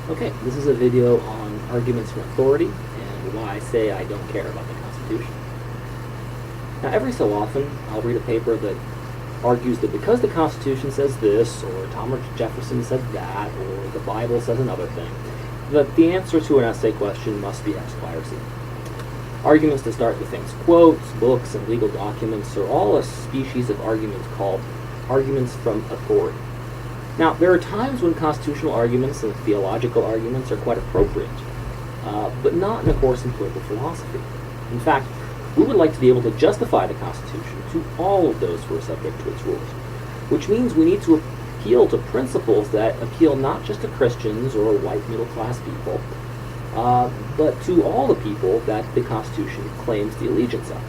Okay, this is a video on arguments from authority and why I say I don't care about the Constitution. Now, every so often, I'll read a paper that argues that because the Constitution says this, or Thomas Jefferson said that, or the Bible says another thing, that the answer to an essay question must be X, Y, or Z. Arguments that start with things quotes, books, and legal documents are all a species of arguments called arguments from authority. Now, there are times when constitutional arguments and theological arguments are quite appropriate, but not in a course in political philosophy. In fact, we would like to be able to justify the Constitution to all of those who are subject to its rules, which means we need to appeal to principles that appeal not just to Christians or white middle-class people, but to all the people that the Constitution claims the allegiance of.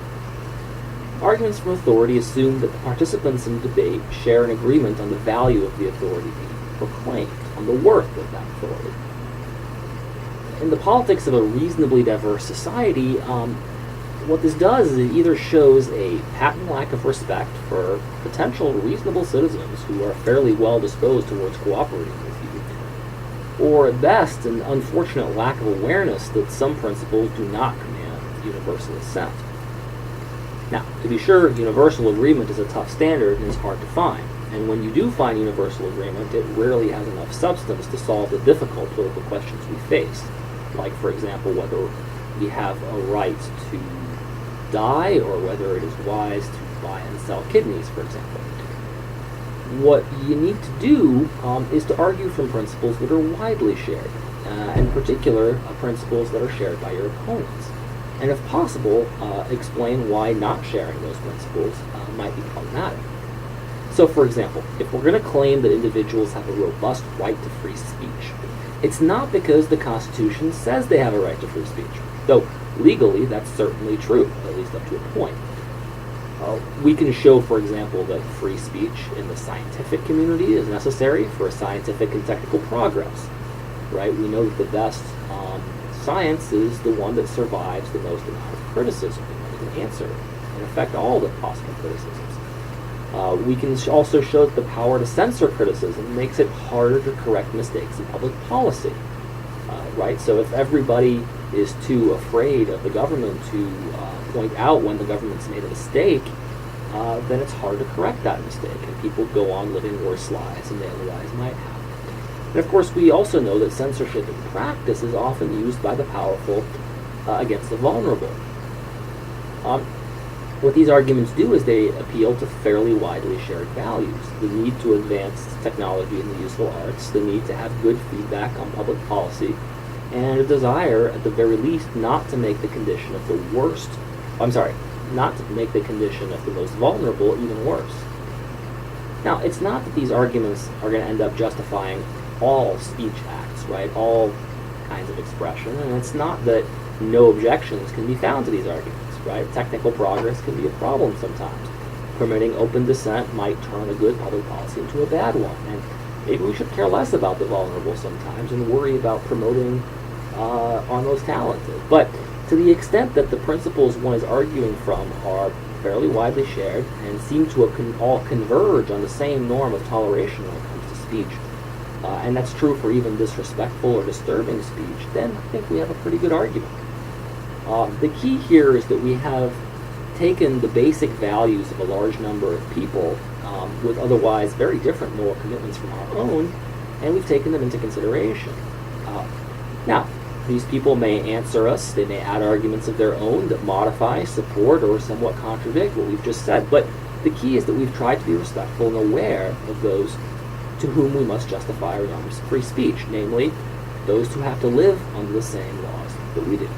Arguments from authority assume that the participants in the debate share an agreement on the value of the authority being proclaimed, on the worth of that authority. In the politics of a reasonably diverse society, what this does is it either shows a patent lack of respect for potential reasonable citizens who are fairly well disposed towards cooperating with you, or at best an unfortunate lack of awareness that some principles do not command universal assent. Now, to be sure, universal agreement is a tough standard and is hard to find, and when you do find universal agreement, it rarely has enough substance to solve the difficult political questions we face, like, for example, whether we have a right to die or whether it is wise to buy and sell kidneys, for example. What you need to do is to argue from principles that are widely shared, in particular, principles that are shared by your opponents. And if possible, explain why not sharing those principles might be problematic. So, for example, if we're going to claim that individuals have a robust right to free speech, it's not because the Constitution says they have a right to free speech, though legally that's certainly true, at least up to a point. We can show, for example, that free speech in the scientific community is necessary for scientific and technical progress, right? We know that the best science is the one that survives the most amount of criticism, and can answer, in effect, all the possible criticisms. We can also show that the power to censor criticism makes it harder to correct mistakes in public policy, right? So if everybody is too afraid of the government to point out when the government's made a mistake, then it's hard to correct that mistake, and people go on living worse lives than they otherwise might have. And of course, we also know that censorship in practice is often used by the powerful against the vulnerable. What these arguments do is they appeal to fairly widely shared values: the need to advance technology and the useful arts, the need to have good feedback on public policy, and a desire, at the very least, not to make the condition of the not to make the condition of the most vulnerable even worse. Now, it's not that these arguments are going to end up justifying all speech acts, right? All kinds of expression, and it's not that no objections can be found to these arguments, right? Technical progress can be a problem sometimes. Permitting open dissent might turn a good public policy into a bad one, and maybe we should care less about the vulnerable sometimes and worry about promoting our most talented. But to the extent that the principles one is arguing from are fairly widely shared and seem to all converge on the same norm of toleration when it comes to speech, and that's true for even disrespectful or disturbing speech, then I think we have a pretty good argument. The key here is that we have taken the basic values of a large number of people with otherwise very different moral commitments from our own, and we've taken them into consideration. Now, these people may answer us, they may add arguments of their own that modify, support, or somewhat contradict what we've just said, but the key is that we've tried to be respectful and aware of those to whom we must justify our free speech, namely those who have to live under the same laws that we do.